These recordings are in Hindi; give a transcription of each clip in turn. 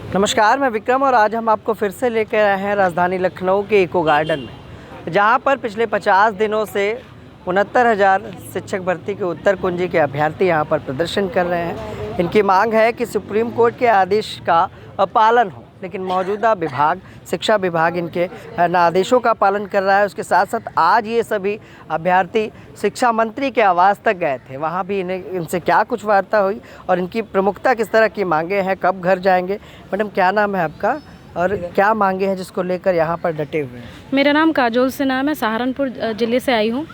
नमस्कार, मैं विक्रम और आज हम आपको फिर से लेकर आए हैं राजधानी लखनऊ के इको गार्डन में, जहां पर पिछले 50 दिनों से 69,000 शिक्षक भर्ती के उत्तर कुंजी के अभ्यर्थी यहां पर प्रदर्शन कर रहे हैं। इनकी मांग है कि सुप्रीम कोर्ट के आदेश का पालन हो, लेकिन मौजूदा विभाग, शिक्षा विभाग इनके आदेशों का पालन कर रहा है। उसके साथ साथ आज ये सभी अभ्यर्थी शिक्षा मंत्री के आवास तक गए थे, वहाँ भी इनसे क्या कुछ वार्ता हुई और इनकी प्रमुखता किस तरह की मांगे हैं, कब घर जाएंगे। मैडम, क्या नाम है आपका और क्या मांगे हैं जिसको लेकर यहाँ पर डटे हुए हैं? मेरा नाम काजोल से नाम है, सहारनपुर ज़िले से आई हूँ।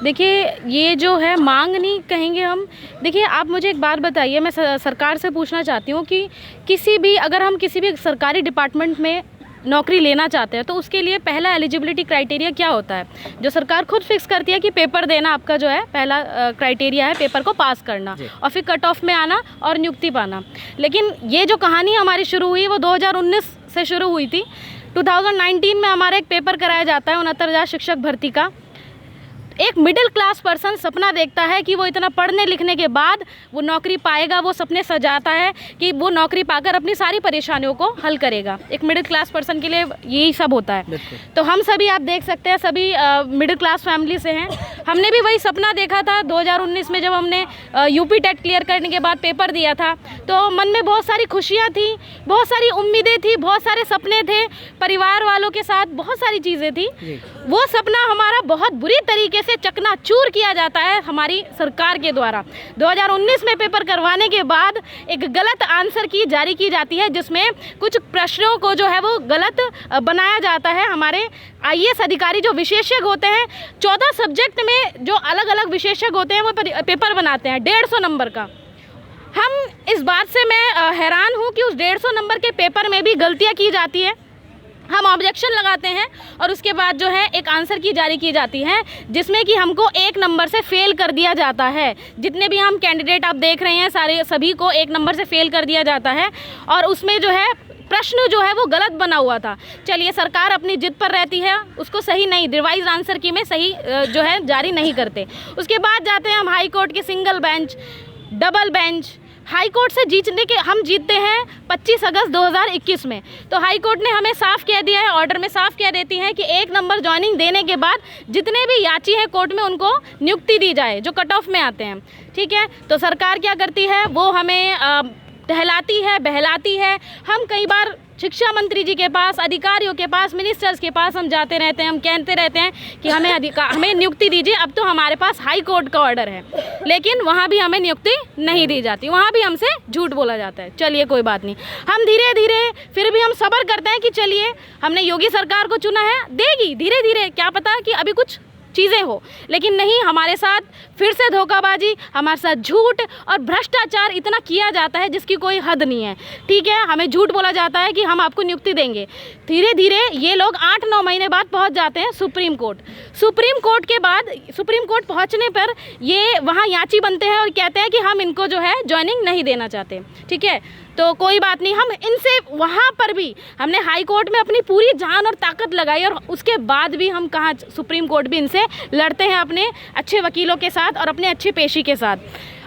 देखिए, ये जो है मांग नहीं कहेंगे हम। देखिए, आप मुझे एक बात बताइए, मैं सरकार से पूछना चाहती हूँ कि अगर हम किसी भी सरकारी डिपार्टमेंट में नौकरी लेना चाहते हैं तो उसके लिए पहला एलिजिबिलिटी क्राइटेरिया क्या होता है, जो सरकार खुद फिक्स करती है कि पेपर देना आपका जो है पहला क्राइटेरिया है, पेपर को पास करना और फिर कट ऑफ में आना और नियुक्ति पाना। लेकिन ये जो कहानी हमारी शुरू हुई वो 2019 से शुरू हुई थी। 2019 में हमारा एक पेपर कराया जाता है 69,000 शिक्षक भर्ती का। एक मिडिल क्लास पर्सन सपना देखता है कि वो इतना पढ़ने लिखने के बाद वो नौकरी पाएगा, वो सपने सजाता है कि वो नौकरी पाकर अपनी सारी परेशानियों को हल करेगा। एक मिडिल क्लास पर्सन के लिए यही सब होता है। तो हम सभी, आप देख सकते हैं, सभी मिडिल क्लास फैमिली से हैं। हमने भी वही सपना देखा था 2019 में, जब हमने यूपी टेट क्लियर करने के बाद पेपर दिया था तो मन में बहुत सारी खुशियाँ थी, बहुत सारी उम्मीदें थी, बहुत सारे सपने थे, परिवार वालों के साथ बहुत सारी चीज़ें थी। वो सपना हमारा बहुत बुरी तरीके से चकनाचूर किया जाता है हमारी सरकार के द्वारा। 2019 में पेपर करवाने के बाद एक गलत आंसर की जारी की जाती है, जिसमें कुछ प्रश्नों को जो है वो गलत बनाया जाता है। हमारे आईएएस अधिकारी जो विशेषज्ञ होते हैं, 14 सब्जेक्ट में जो अलग अलग विशेषज्ञ होते हैं वो पेपर बनाते हैं 150 नंबर का। हम इस बात से मैं हैरान हूँ कि उस 150 नंबर के पेपर में भी गलतियाँ की जाती है। हम ऑब्जेक्शन लगाते हैं और उसके बाद जो है एक आंसर की जारी की जाती है, जिसमें कि हमको 1 नंबर से फेल कर दिया जाता है। जितने भी हम कैंडिडेट आप देख रहे हैं, सभी को 1 नंबर से फेल कर दिया जाता है और उसमें जो है प्रश्न जो है वो गलत बना हुआ था। चलिए, सरकार अपनी जिद पर रहती है, उसको सही नहीं, रिवाइज आंसर की में सही जो है जारी नहीं करते। उसके बाद जाते हैं हम हाई कोर्ट के single bench, double bench. High court से हम जीतते हैं 25 अगस्त 2021 में। तो हाई कोर्ट ने हमें साफ कह दिया है, ऑर्डर में साफ कह देती है कि 1 नंबर ज्वाइनिंग देने के बाद जितने भी याची हैं कोर्ट में उनको नियुक्ति दी जाए, जो कट ऑफ में आते हैं। ठीक है, तो सरकार क्या करती है, वो हमें टहलाती है, बहलाती है। हम कई बार शिक्षा मंत्री जी के पास, अधिकारियों के पास, मिनिस्टर्स के पास हम जाते रहते हैं, हम कहते रहते हैं कि हमें नियुक्ति दीजिए। अब तो हमारे पास हाई कोर्ट का ऑर्डर है, लेकिन वहाँ भी हमें नियुक्ति नहीं दी जाती, वहाँ भी हमसे झूठ बोला जाता है। चलिए, कोई बात नहीं, हम धीरे धीरे फिर भी हम सब्र करते हैं कि चलिए, हमने योगी सरकार को चुना है, देगी धीरे धीरे, क्या पता कि अभी कुछ चीज़ें हो। लेकिन नहीं, हमारे साथ फिर से धोखाबाजी, हमारे साथ झूठ और भ्रष्टाचार इतना किया जाता है जिसकी कोई हद नहीं है। ठीक है, हमें झूठ बोला जाता है कि हम आपको नियुक्ति देंगे। धीरे धीरे ये लोग 8-9 महीने बाद पहुंच जाते हैं सुप्रीम कोर्ट। सुप्रीम कोर्ट के बाद सुप्रीम कोर्ट पहुंचने पर ये वहाँ याची बनते हैं और कहते हैं कि हम इनको जो है ज्वाइनिंग नहीं देना चाहते। ठीक है, तो कोई बात नहीं, हम इनसे वहाँ पर भी हमने हाई कोर्ट में अपनी पूरी जान और ताकत लगाई और उसके बाद भी हम कहाँ, सुप्रीम कोर्ट भी इनसे लड़ते हैं अपने अच्छे वकीलों के साथ और अपने अच्छी पेशी के साथ।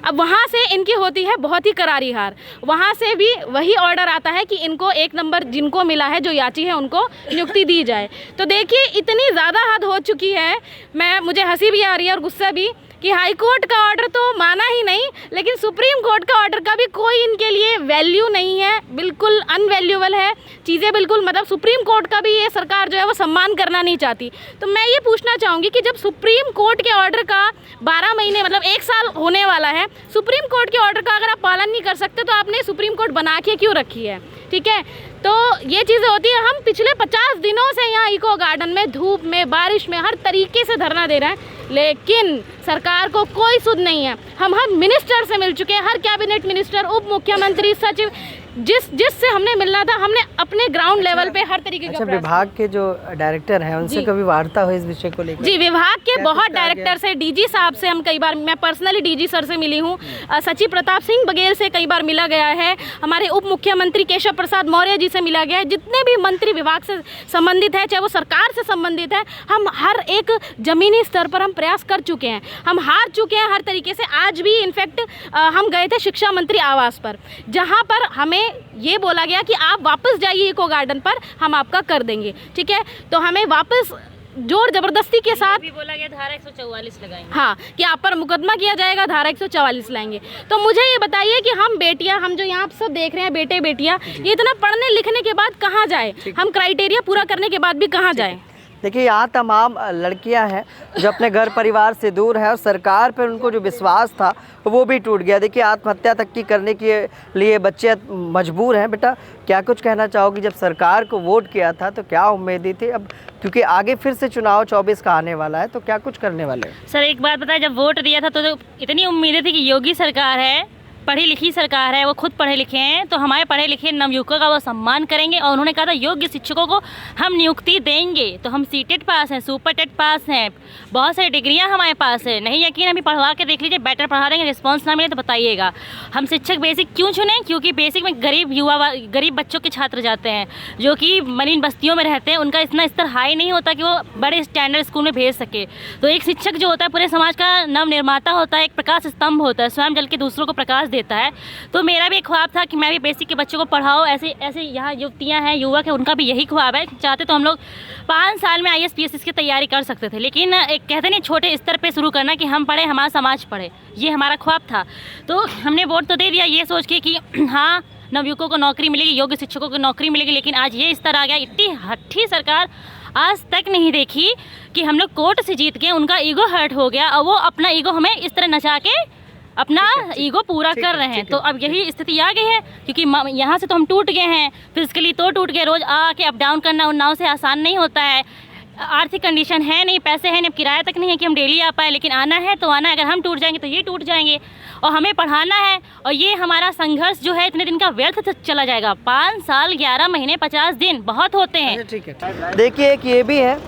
अब वहाँ से इनकी होती है बहुत ही करारी हार। वहाँ से भी वही ऑर्डर आता है कि इनको 1 नंबर जिनको मिला है, जो याची है, उनको नियुक्ति दी जाए। तो देखिए, इतनी ज़्यादा हद हो चुकी है, मुझे हंसी भी आ रही है और गुस्सा भी, कि हाई कोर्ट का ऑर्डर तो माना ही नहीं, लेकिन सुप्रीम कोर्ट का ऑर्डर का भी कोई इनके लिए वैल्यू नहीं है, बिल्कुल अनवैल्यूएबल है चीज़ें, बिल्कुल। मतलब सुप्रीम कोर्ट का भी ये सरकार जो है वो सम्मान करना नहीं चाहती। तो मैं ये पूछना चाहूँगी कि जब सुप्रीम कोर्ट के ऑर्डर का 12 महीने, मतलब 1 साल होने वाला है, सुप्रीम कोर्ट के ऑर्डर का अगर आप पालन नहीं कर सकते तो आपने सुप्रीम कोर्ट बना के क्यों रखी है? ठीक है, तो ये चीज़ें होती है। हम पिछले 50 दिनों से यहाँ इको गार्डन में धूप में, बारिश में, हर तरीके से धरना दे रहे हैं, लेकिन सरकार को कोई सुध नहीं है। हम हर मिनिस्टर से मिल चुके हैं, हर कैबिनेट मिनिस्टर, उप मुख्यमंत्री, सचिव, जिससे हमने मिलना था, हमने अपने ग्राउंड लेवल पे हर तरीके का विभाग के जो डायरेक्टर हैं उनसे कभी वार्ता हुई इस विषय को लेकर? जी, विभाग के बहुत डायरेक्टर से, डीजी साहब से हम कई बार, मैं पर्सनली डीजी सर से मिली हूँ, सचिव प्रताप सिंह बघेल से कई बार मिला गया है, हमारे उप मुख्यमंत्री केशव प्रसाद मौर्य जी से मिला गया है। जितने भी मंत्री विभाग से संबंधित है, चाहे वो सरकार से संबंधित है, हम हर एक जमीनी स्तर पर हम प्रयास कर चुके हैं। हम हार चुके हैं हर तरीके से। आज भी इनफैक्ट हम गए थे शिक्षा मंत्री आवास पर, जहाँ पर हमें हमें ये बोला गया कि आप वापस जाइए इको गार्डन पर, हम आपका कर देंगे, ठीक है। तो हमें वापस जोर जबरदस्ती के साथ भी बोला गया धारा 144 लगाएंगे। हाँ, कि आप पर मुकदमा किया जाएगा, धारा 144 लाएंगे। तो मुझे ये बताइए कि हम बेटियां, हम जो यहाँ सब देख रहे हैं बेटे बेटियां, ये इतना पढ़ने लिखने के बाद कहाँ जाए, हम क्राइटेरिया पूरा करने के बाद भी कहाँ जाए। देखिए यहाँ तमाम लड़कियां हैं जो अपने घर परिवार से दूर है और सरकार पर उनको जो विश्वास था वो भी टूट गया। देखिए आत्महत्या तक की करने के लिए बच्चे मजबूर हैं। बेटा क्या कुछ कहना चाहोगी, जब सरकार को वोट किया था तो क्या उम्मीदें थी, अब क्योंकि आगे फिर से चुनाव 24 का आने वाला है तो क्या कुछ करने वाले हो? सर एक बात बताएं, जब वोट दिया था तो इतनी उम्मीदें थी कि योगी सरकार है, पढ़ी लिखी सरकार है, वो खुद पढ़े लिखे हैं, तो हमारे पढ़े लिखे नवयुवकों का वो सम्मान करेंगे। और उन्होंने कहा था योग्य शिक्षकों को हम नियुक्ति देंगे। तो हम सीटेट पास हैं, सुपर टेट पास हैं, बहुत सारी डिग्रियां हमारे पास है। नहीं यकीन अभी पढ़वा के देख लीजिए, बेटर पढ़ा देंगे, रिस्पॉन्स ना मिले तो बताइएगा। हम शिक्षक बेसिक क्यों चुने, क्योंकि बेसिक में गरीब बच्चों के छात्र जाते हैं जो कि मलिन बस्तियों में रहते हैं, उनका इतना स्तर हाई नहीं होता कि वो बड़े स्टैंडर्ड स्कूल में भेज सके। तो एक शिक्षक जो होता है पूरे समाज का नव निर्माता होता है, एक प्रकाश स्तंभ होता है, स्वयं जल के दूसरों को प्रकाश देता है। तो मेरा भी एक ख्वाब था कि मैं भी बेसिक के बच्चों को पढ़ाऊँ। ऐसे यहाँ युवतियाँ हैं, युवक है, उनका भी यही ख्वाब है। चाहते तो हम लोग 5 साल में IAS PSS की तैयारी कर सकते थे, लेकिन एक कहते नहीं छोटे स्तर पे शुरू करना कि हम पढ़े, हमारा समाज पढ़े, ये हमारा ख्वाब था। तो हमने वोट तो दे दिया ये सोच के कि हाँ नवयुवकों को नौकरी मिलेगी, योग्य शिक्षकों को नौकरी मिलेगी। लेकिन आज ये स्तर आ गया, इतनी हट्ठी सरकार आज तक नहीं देखी कि हम लोग कोर्ट से जीत गए, उनका ईगो हर्ट हो गया और वो अपना ईगो हमें इस तरह नचा के अपना ईगो पूरा कर रहे हैं। तो अब यही स्थिति आ गई है, क्योंकि यहाँ से तो हम टूट गए हैं, फिजिकली तो टूट गए, रोज़ आके अप डाउन करना उन्नाव से आसान नहीं होता है। आर्थिक कंडीशन है नहीं, पैसे हैं नहीं, अब किराया तक नहीं है कि हम डेली आ पाए, लेकिन आना है तो आना है। अगर हम टूट जाएंगे तो ये टूट जाएंगे और हमें पढ़ाना है, और ये हमारा संघर्ष जो है इतने दिन का व्यर्थ चला जाएगा। 5 साल 11 महीने 50 दिन बहुत होते हैं। ठीक है, देखिए एक ये भी है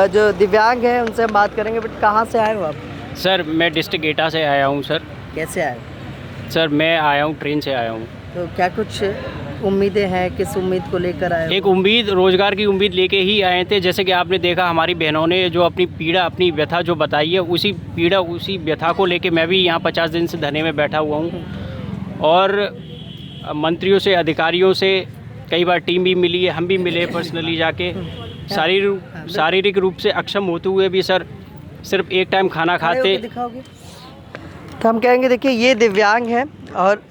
जो दिव्यांग है, उनसे हम बात करेंगे। बट कहाँ से आए हो आप? सर मैं डिस्ट्रिक्ट एटा से आया हूँ सर। कैसे आए? सर मैं आया हूँ ट्रेन से आया हूँ। तो क्या कुछ उम्मीदें हैं, किस उम्मीद को लेकर आए हो? एक उम्मीद, रोज़गार की उम्मीद लेके ही आए थे। जैसे कि आपने देखा हमारी बहनों ने जो अपनी पीड़ा, अपनी व्यथा जो बताई है, उसी पीड़ा उसी व्यथा को लेके मैं भी यहाँ 50 दिन से धरने में बैठा हुआ हूँ। और मंत्रियों से, अधिकारियों से कई बार टीम भी मिली है, हम भी मिले पर्सनली जाके। शारीरिक रूप से अक्षम होते हुए भी सर सिर्फ एक टाइम खाना खाते। दिखाओगे? तो हम कहेंगे देखिए ये दिव्यांग हैं और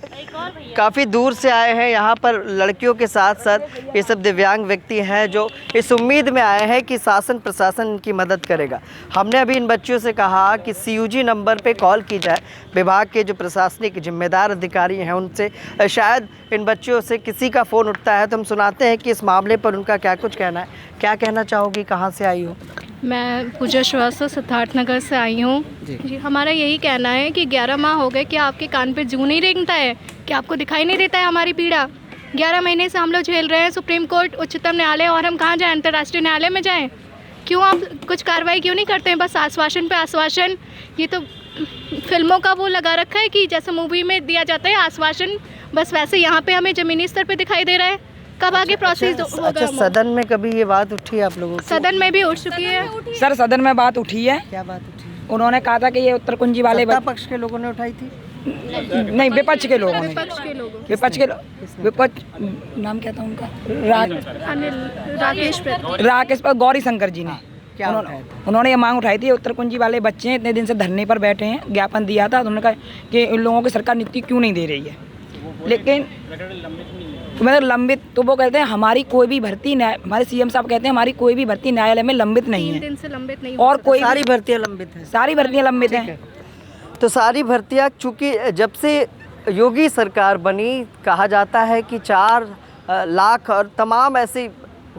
काफ़ी दूर से आए हैं। यहाँ पर लड़कियों के साथ साथ ये सब दिव्यांग व्यक्ति हैं जो इस उम्मीद में आए हैं कि शासन प्रशासन इनकी मदद करेगा। हमने अभी इन बच्चों से कहा कि CUG नंबर पे कॉल की जाए, विभाग के जो प्रशासनिक जिम्मेदार अधिकारी हैं उनसे, शायद इन बच्चों से किसी का फ़ोन उठता है। तो हम सुनाते हैं कि इस मामले पर उनका क्या कुछ कहना है। क्या कहना चाहोगी, कहाँ से आई हो? मैं पूजा श्रीवास्तव सिद्धार्थ नगर से आई हूँ जी। हमारा यही कहना है कि 11 माह हो गए कि आपके कान पे जूं नहीं रेंगता है, कि आपको दिखाई नहीं देता है हमारी पीड़ा। 11 महीने से हम लोग झेल रहे हैं। सुप्रीम कोर्ट, उच्चतम न्यायालय, और हम कहाँ जाएं, अंतर्राष्ट्रीय न्यायालय में जाएं? क्यों आप कुछ कार्रवाई क्यों नहीं करते हैं? बस आश्वासन पे आश्वासन। ये तो फिल्मों का वो लगा रखा है कि जैसे मूवी में दिया जाता है आश्वासन, बस वैसे यहाँ पे हमें ज़मीनी स्तर पे दिखाई दे रहा है। कब आगे प्रोसेस होगा? अच्छा, सदन में कभी ये बात उठी है आप लोगों की? सदन में भी उठ चुकी है सर, सदन में बात उठी है। क्या बात उठी? उन्होंने कहा था कि ये उत्तर कुंजी वाले सत्ता पक्ष के लोगों ने उठाई थी? नहीं, विपक्ष के लोगों ने। विपक्ष के लोगों, विपक्ष नाम क्या था उनका? राकेश पर गौरी शंकर जी ने। क्या उन्होंने ये मांग उठाई थी, उत्तर कुंजी वाले बच्चे हैं, इतने दिन से धरने पर बैठे हैं, ज्ञापन दिया था। उन्होंने कहा कि इन लोगों की सरकार नीति क्यों नहीं दे रही है, लेकिन मतलब लंबित। तो वो कहते हैं हमारी कोई भी भर्ती, हमारे CM साहब कहते हैं हमारी कोई भी भर्ती न्यायालय में लंबित नहीं है। 3 दिन से लंबित नहीं, और कोई सारी भर्तियां लंबित हैं? सारी भर्तियां लंबित हैं। तो सारी भर्तियां, चूँकि जब से योगी सरकार बनी, कहा जाता है कि 4 लाख और तमाम ऐसी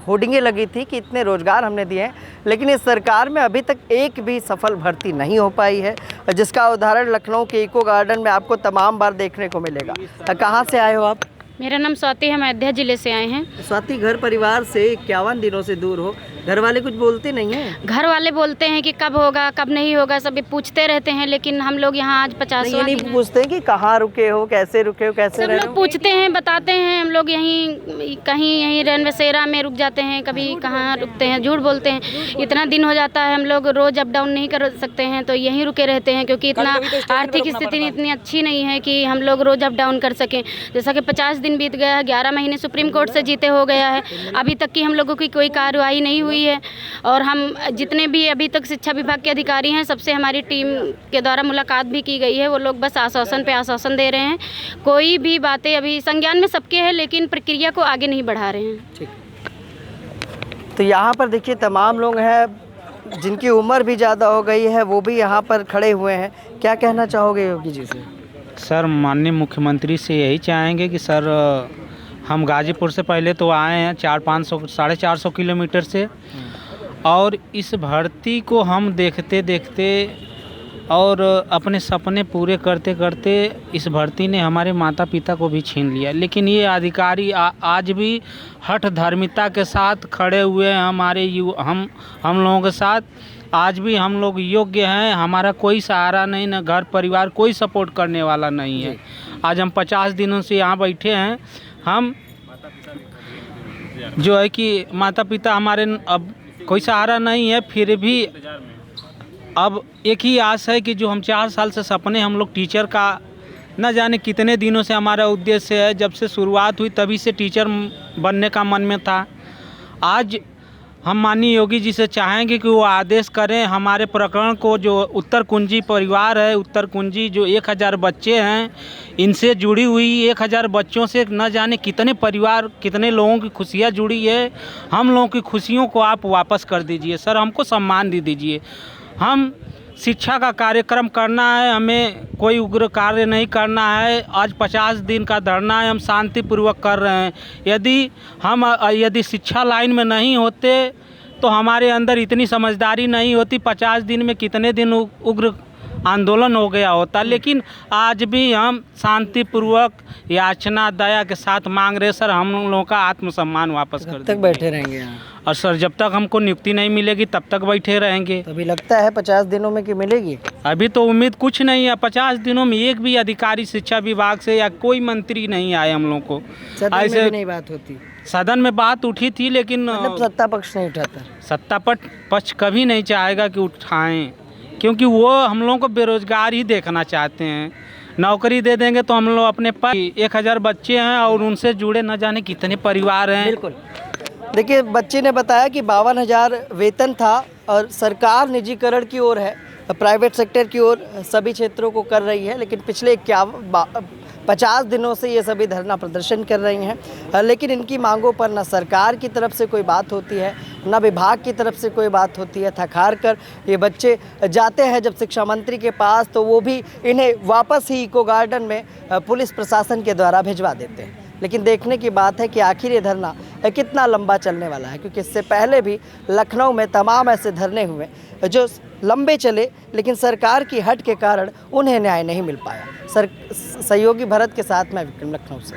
होर्डिंगें लगी थी कि इतने रोज़गार हमने दिए हैं, लेकिन इस सरकार में अभी तक एक भी सफल भर्ती नहीं हो पाई है, जिसका उदाहरण लखनऊ के इको गार्डन में आपको तमाम बार देखने को मिलेगा। कहाँ से आए हो आप? मेरा नाम स्वाति है, मैं अयोध्या ज़िले से आए हैं। स्वाति, घर परिवार से 51 दिनों से दूर हो, घर वाले कुछ बोलते नहीं हैं? घर वाले बोलते हैं कि कब होगा कब नहीं होगा, सभी पूछते रहते हैं, लेकिन हम लोग यहाँ आज 50वां ये नहीं दिन है। पूछते हैं कि कहाँ रुके हो, कैसे रुके हो, कैसे सब रह रहे लोग हो? पूछते हैं, बताते हैं। हम लोग यहीं कहीं यहीं रेलवे सेरा में रुक जाते हैं, कभी कहाँ रुकते हैं, झूठ बोलते हैं। इतना दिन हो जाता है, हम लोग रोज़ अप डाउन नहीं कर सकते हैं, तो यहीं रुके रहते हैं, क्योंकि इतना आर्थिक स्थिति इतनी अच्छी नहीं है कि हम लोग रोज़ अप डाउन कर सकें। जैसा कि 50 दिन बीत गया है, 11 महीने सुप्रीम कोर्ट से जीते हो गया है, अभी तक की हम लोगों की कोई कार्रवाई नहीं हुई है। और हम जितने भी अभी तक शिक्षा विभाग के अधिकारी हैं, सबसे हमारी टीम के द्वारा मुलाकात भी की गई है। वो लोग बस आश्वासन पे आश्वासन दे रहे हैं, कोई भी बातें अभी संज्ञान में सबके हैं, लेकिन प्रक्रिया को आगे नहीं बढ़ा रहे हैं। ठीक। तो यहाँ पर देखिए तमाम लोग हैं जिनकी उम्र भी ज़्यादा हो गई है, वो भी यहाँ पर खड़े हुए हैं। क्या कहना चाहोगे योगी जी से? सर, माननीय मुख्यमंत्री से यही चाहेंगे कि सर हम गाजीपुर से पहले तो आए हैं 400-500 450 किलोमीटर से, और इस भर्ती को हम देखते देखते और अपने सपने पूरे करते करते इस भर्ती ने हमारे माता पिता को भी छीन लिया। लेकिन ये अधिकारी आज भी हठ धर्मिता के साथ खड़े हुए हैं हमारे हम लोगों के साथ। आज भी हम लोग योग्य हैं, हमारा कोई सहारा नहीं, न घर परिवार कोई सपोर्ट करने वाला नहीं है। आज हम 50 दिनों से यहाँ बैठे हैं। हम जो है कि माता पिता हमारे अब कोई सहारा नहीं है, फिर भी अब एक ही आस है कि जो हम 4 साल से सपने हम लोग टीचर का, न जाने कितने दिनों से हमारा उद्देश्य है, जब से शुरुआत हुई तभी से टीचर बनने का मन में था। आज हम माननीय योगी जी से चाहेंगे कि वो आदेश करें हमारे प्रकरण को। जो उत्तर कुंजी परिवार है, उत्तर कुंजी जो 1000 बच्चे हैं, इनसे जुड़ी हुई 1000 बच्चों से न जाने कितने परिवार, कितने लोगों की खुशियाँ जुड़ी है। हम लोगों की खुशियों को आप वापस कर दीजिए सर, हमको सम्मान दे दीजिए। हम शिक्षा का कार्यक्रम करना है, हमें कोई उग्र कार्य नहीं करना है। आज 50 दिन का धरना है, हम शांतिपूर्वक कर रहे हैं। यदि शिक्षा लाइन में नहीं होते तो हमारे अंदर इतनी समझदारी नहीं होती, 50 दिन में कितने दिन उग्र आंदोलन हो गया होता। लेकिन आज भी हम शांतिपूर्वक याचना दया के साथ मांग रहे सर, हम लोगों का आत्मसम्मान वापस कर तक बैठे रहेंगे यहाँ? और सर, जब तक हमको नियुक्ति नहीं मिलेगी तब तक बैठे रहेंगे। तो अभी लगता है 50 दिनों में कि मिलेगी? अभी तो उम्मीद कुछ नहीं है। 50 दिनों में एक भी अधिकारी शिक्षा विभाग से या कोई मंत्री नहीं आए हम लोग को। सदन में भी नहीं बात होती? सदन में बात उठी थी, लेकिन मतलब सत्ता पक्ष नहीं उठाता? सत्ता पक्ष कभी नहीं चाहेगा कि उठाएं, क्योंकि वो हम लोगों को बेरोजगार ही देखना चाहते हैं। नौकरी दे देंगे तो हम लोग अपने पास 1000 बच्चे हैं और उनसे जुड़े न जाने कितने परिवार हैं। बिल्कुल। देखिए, बच्चे ने बताया कि 52,000 वेतन था और सरकार निजीकरण की ओर है, प्राइवेट सेक्टर की ओर सभी क्षेत्रों को कर रही है। लेकिन पिछले 50 दिनों से ये सभी धरना प्रदर्शन कर रही हैं, लेकिन इनकी मांगों पर न सरकार की तरफ से कोई बात होती है, न विभाग की तरफ से कोई बात होती है। थक हार कर ये बच्चे जाते हैं जब शिक्षा मंत्री के पास, तो वो भी इन्हें वापस ही इको गार्डन में पुलिस प्रशासन के द्वारा भिजवा देते हैं। लेकिन देखने की बात है कि आखिर ये धरना कितना लंबा चलने वाला है, क्योंकि इससे पहले भी लखनऊ में तमाम ऐसे धरने हुए जो लंबे चले, लेकिन सरकार की हट के कारण उन्हें न्याय नहीं मिल पाया। सहयोगी भरत के साथ मैं विक्रम, लखनऊ से।